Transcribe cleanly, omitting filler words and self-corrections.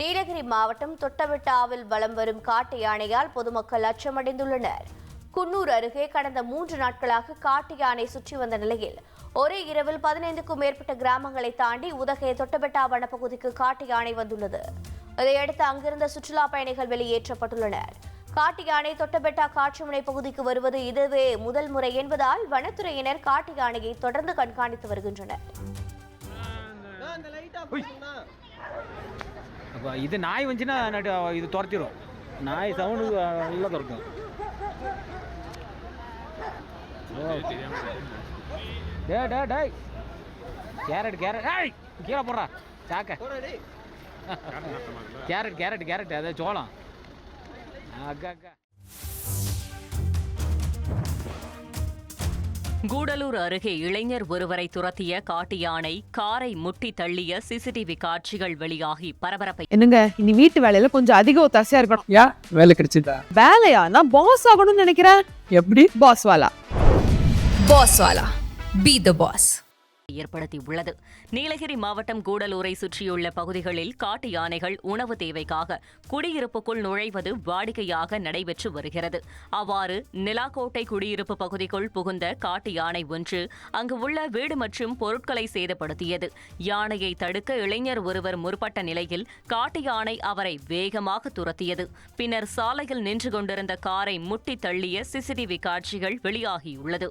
நீலகிரி மாவட்டம் தொட்டபெட்டாவில் வலம் வரும் காட்டு யானையால் பொதுமக்கள் அச்சமடைந்துள்ளனர். குன்னூர் அருகே கடந்த 3 நாட்களாக காட்டு யானை சுற்றி வந்த நிலையில் ஒரே இரவில் 15க்கும் மேற்பட்ட கிராமங்களை தாண்டி உதகை தொட்டபெட்டா வனப்பகுதிக்கு காட்டு யானை வந்துள்ளது. இதையடுத்து அங்கிருந்த சுற்றுலா பயணிகள் வெளியேற்றப்பட்டுள்ளனர். காட்டு யானை தொட்டபெட்டா காட்சிமுனை பகுதிக்கு வருவது இதுவே முதல் முறை என்பதால் வனத்துறையினர் காட்டு யானையை தொடர்ந்து கண்காணித்து வருகின்றனர். இது நாய் வந்துச்சுன்னா இது துரத்திடும். நாய் சவுண்டு நல்லா துரக்கும். கேரட் கீழே போடுறா சாக்க. கேரட் அதாவது சோளம். அக்கா கூடலூர் அருகே இளைஞர் ஒருவரை துரத்திய காட்டு யானை காரை முட்டி தள்ளிய சிசிடிவி காட்சிகள் வெளியாகி பரபரப்பை. என்னங்க இனி வீட்டு வேலையில கொஞ்சம் அதிக ஒத்தாசையா இருக்கணும். வேலை கிடைச்சிட்டா? வேலையா? நான் பாஸ் ஆகணும்னு நினைக்கிறேன். எப்படி? பாஸ் வாலா பி தி பாஸ் ஏற்படுத்தியுள்ளது. நீலகிரி மாவட்டம் கூடலூரை சுற்றியுள்ள பகுதிகளில் காட்டு யானைகள் உணவு தேவைக்காக குடியிருப்புக்குள் நுழைவது வாடிக்கையாக நடைபெற்று வருகிறது. அவ்வாறு நிலாக்கோட்டை குடியிருப்பு பகுதிக்குள் புகுந்த காட்டு யானை ஒன்று அங்கு உள்ள வீடு மற்றும் பொருட்களை சேதப்படுத்தியது. யானையை தடுக்க இளைஞர் ஒருவர் முற்பட்ட நிலையில் காட்டு யானை அவரை வேகமாக துரத்தியது. பின்னர் சாலையில் நின்று கொண்டிருந்த காரை முட்டி தள்ளிய சிசிடிவி காட்சிகள் வெளியாகியுள்ளது.